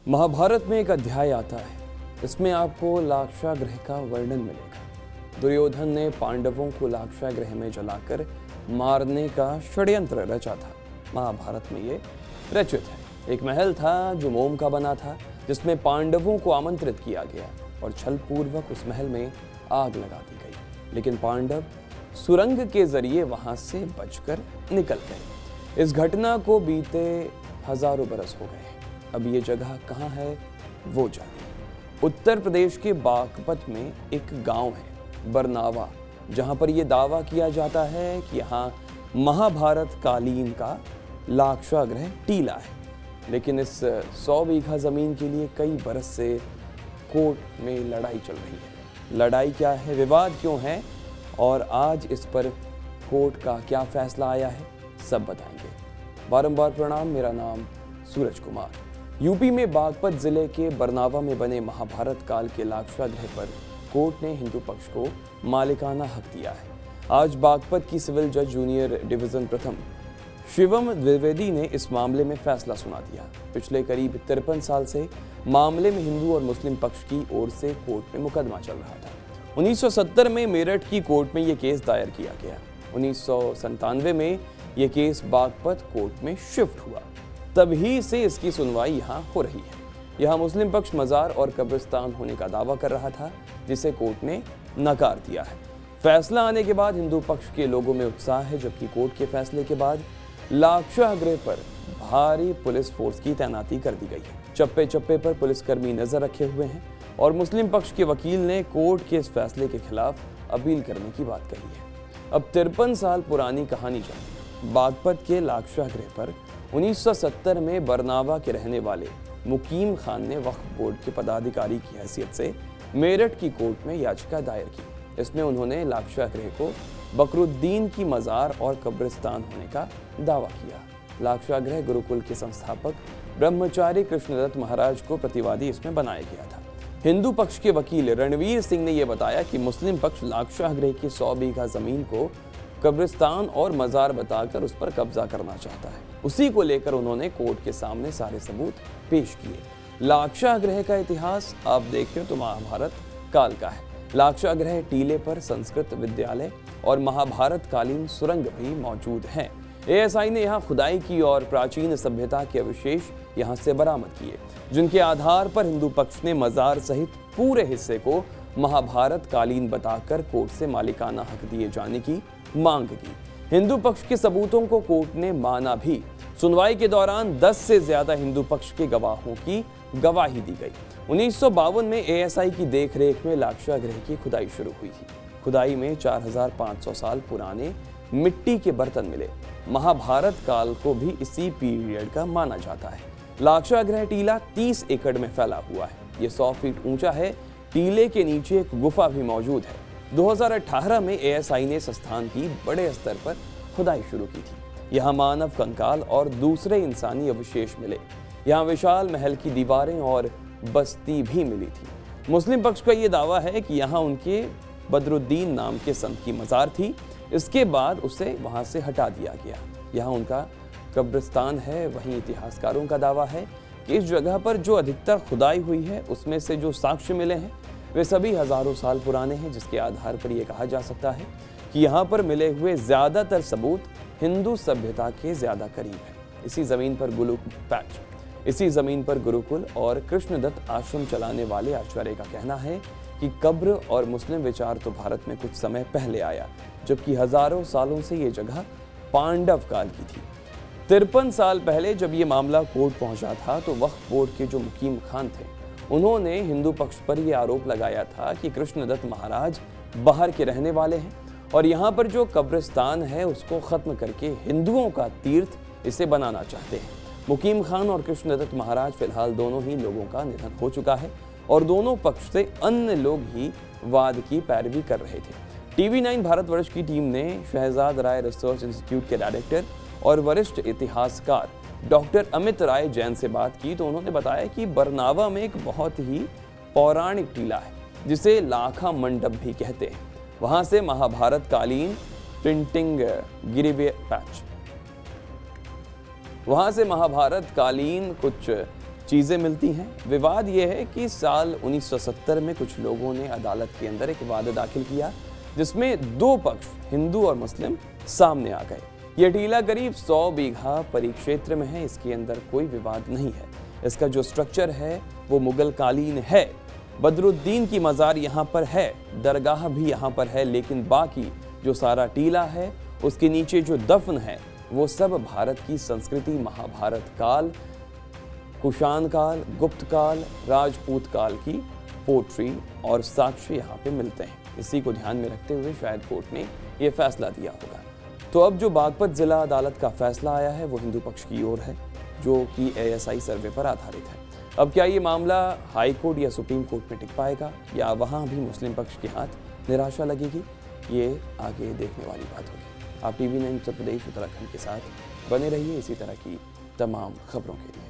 महाभारत में एक अध्याय आता है। इसमें आपको लाक्षागृह का वर्णन मिलेगा। दुर्योधन ने पांडवों को लाक्षागृह में जलाकर मारने का षड्यंत्र रचा था। महाभारत में ये रचित है। एक महल था जो मोम का बना था, जिसमें पांडवों को आमंत्रित किया गया और छलपूर्वक उस महल में आग लगा दी गई। लेकिन पांडव सुरंग के जरिए वहां से बचकर निकल गए। इस घटना को बीते हजारों बरस हो गए। अब ये जगह कहाँ है वो जानिए। उत्तर प्रदेश के बागपत में एक गांव है बरनावा, जहां पर यह दावा किया जाता है कि यहाँ महाभारत कालीन का लाक्षागृह टीला है। लेकिन इस 100 बीघा जमीन के लिए कई बरस से कोर्ट में लड़ाई चल रही है। लड़ाई क्या है, विवाद क्यों है और आज इस पर कोर्ट का क्या फैसला आया है, सब बताएंगे। बारंबार प्रणाम, मेरा नाम सूरज कुमार। यूपी में बागपत जिले के बरनावा में बने महाभारत काल के लाक्षागृह पर कोर्ट ने हिंदू पक्ष को मालिकाना हक दिया है। आज बागपत की सिविल जज जूनियर डिवीजन प्रथम शिवम द्विवेदी ने इस मामले में फैसला सुना दिया। पिछले करीब 53 साल से मामले में हिंदू और मुस्लिम पक्ष की ओर से कोर्ट में मुकदमा चल रहा था। 1970 में मेरठ की कोर्ट में यह केस दायर किया गया। 1997 में यह केस बागपत कोर्ट में शिफ्ट हुआ। तभी से इसकी सुनवाई यहाँ हो रही है। यहाँ मुस्लिम पक्ष मजार और कब्रिस्तान होने का दावा कर रहा था, जिसे कोर्ट ने नकार दिया है। फैसला आने के बाद हिंदू पक्ष के लोगों में उत्साह है, जबकि कोर्ट के फैसले के बाद लाक्षागृह पर भारी पुलिस फोर्स की तैनाती कर दी गई है। चप्पे चप्पे पर पुलिसकर्मी नजर रखे हुए हैं और मुस्लिम पक्ष के वकील ने कोर्ट के इस फैसले के खिलाफ अपील करने की बात कही है। अब 53 साल पुरानी कहानी जानिए। बागपत के लाक्षागृह पर 1970 में बरनावा के रहने वाले मुकीम खान ने वक्फ बोर्ड के पदाधिकारी की हैसियत से मेरठ की कोर्ट में याचिका दायर की। इसमें उन्होंने लाक्षागृह को बकरुद्दीन की मजार और कब्रिस्तान होने का दावा किया। लाक्षागृह गुरुकुल के संस्थापक ब्रह्मचारी कृष्णदत्त महाराज को प्रतिवादी इसमें बनाया गया था। हिंदू पक्ष के वकील रणवीर सिंह ने यह बताया कि मुस्लिम पक्ष लाक्षागृह की 100 बीघा जमीन को कब्रिस्तान और मजार बताकर उस पर कब्जा करना चाहता है। उसी को लेकर उन्होंने कोर्ट के सामने सारे सबूत पेश किए। लाक्षागृह का इतिहास आप देखें तो महाभारत काल का है। लाक्षागृह टीले पर संस्कृत विद्यालय और महाभारत कालीन सुरंग भी मौजूद हैं। एएसआई ने यहाँ खुदाई की और प्राचीन सभ्यता के अवशेष यहाँ से बरामद किए, जिनके आधार पर हिंदू पक्ष ने मजार सहित पूरे हिस्से को महाभारत कालीन बताकर कोर्ट से मालिकाना हक दिए जाने की मांग की। हिंदू पक्ष के सबूतों को कोर्ट ने माना भी। सुनवाई के दौरान 10 से ज्यादा हिंदू पक्ष के गवाहों की गवाही दी गई। 1952 में एएसआई की देखरेख में लाक्षागृह की खुदाई शुरू हुई थी। खुदाई में 4500 साल पुराने मिट्टी के बर्तन मिले। महाभारत काल को भी इसी पीरियड का माना जाता है। लाक्षागृह टीला 30 एकड़ में फैला हुआ है। ये 100 फीट ऊंचा है। टीले के नीचे एक गुफा भी मौजूद है। 2018 में एएसआई ने इस स्थान की बड़े स्तर पर खुदाई शुरू की थी। यहाँ मानव कंकाल और दूसरे इंसानी अवशेष मिले। यहाँ विशाल महल की दीवारें और बस्ती भी मिली थी। मुस्लिम पक्ष का ये दावा है कि यहाँ उनके बदरुद्दीन नाम के संत की मजार थी। इसके बाद उसे वहाँ से हटा दिया गया। यहाँ उनका कब्रिस्तान है। वहीं इतिहासकारों का दावा है कि इस जगह पर जो अधिकतर खुदाई हुई है उसमें से जो साक्ष्य मिले हैं वे सभी हजारों साल पुराने हैं, जिसके आधार पर यह कहा जा सकता है कि यहाँ पर मिले हुए ज्यादातर सबूत हिंदू सभ्यता के ज्यादा करीब है। इसी जमीन पर गुरुकुल और कृष्णदत्त आश्रम चलाने वाले आचार्य का कहना है कि कब्र और मुस्लिम विचार तो भारत में कुछ समय पहले आया, जबकि हजारों सालों से ये जगह पांडव काल की थी। 53 साल पहले जब ये मामला कोर्ट पहुंचा था तो वक्फ बोर्ड के जो मुकीम खान थे, उन्होंने हिंदू पक्ष पर यह आरोप लगाया था कि कृष्णदत्त महाराज बाहर के रहने वाले हैं और यहाँ पर जो कब्रिस्तान है उसको खत्म करके हिंदुओं का तीर्थ इसे बनाना चाहते हैं। मुकीम खान और कृष्णदत्त महाराज फिलहाल दोनों ही लोगों का निधन हो चुका है और दोनों पक्ष से अन्य लोग ही वाद की पैरवी कर रहे थे। TV9 भारतवर्ष की टीम ने शहजाद राय रिसर्च इंस्टीट्यूट के डायरेक्टर और वरिष्ठ इतिहासकार डॉक्टर अमित राय जैन से बात की तो उन्होंने बताया कि बरनावा में एक बहुत ही पौराणिक टीला है, जिसे लाखा मंडप भी कहते हैं। वहां से महाभारत कालीन प्रिंटिंग गिरिवे पैच वहां से महाभारत कालीन कुछ चीज़ें मिलती हैं। विवाद ये है कि साल 1970 में कुछ लोगों ने अदालत के अंदर एक वादा दाखिल किया जिसमें दो पक्ष हिंदू और मुस्लिम सामने आ गए। यह टीला करीब 100 बीघा परिक्षेत्र में है, इसके अंदर कोई विवाद नहीं है। इसका जो स्ट्रक्चर है वो मुगल कालीन है। बदरुद्दीन की मज़ार यहाँ पर है, दरगाह भी यहाँ पर है, लेकिन बाकी जो सारा टीला है उसके नीचे जो दफन है वो सब भारत की संस्कृति, महाभारत काल, कुषाण काल, गुप्त काल, राजपूत काल की पोट्री और साक्ष्य यहाँ पे मिलते हैं। इसी को ध्यान में रखते हुए शायद कोर्ट ने ये फैसला दिया होगा। तो अब जो बागपत जिला अदालत का फैसला आया है वो हिंदू पक्ष की ओर है, जो कि ASI सर्वे पर आधारित है। अब क्या ये मामला हाई कोर्ट या सुप्रीम कोर्ट में टिक पाएगा या वहाँ भी मुस्लिम पक्ष के हाथ निराशा लगेगी, ये आगे देखने वाली बात होगी। आप TV9 उत्तर प्रदेश उत्तराखंड के साथ बने रहिए इसी तरह की तमाम खबरों के लिए।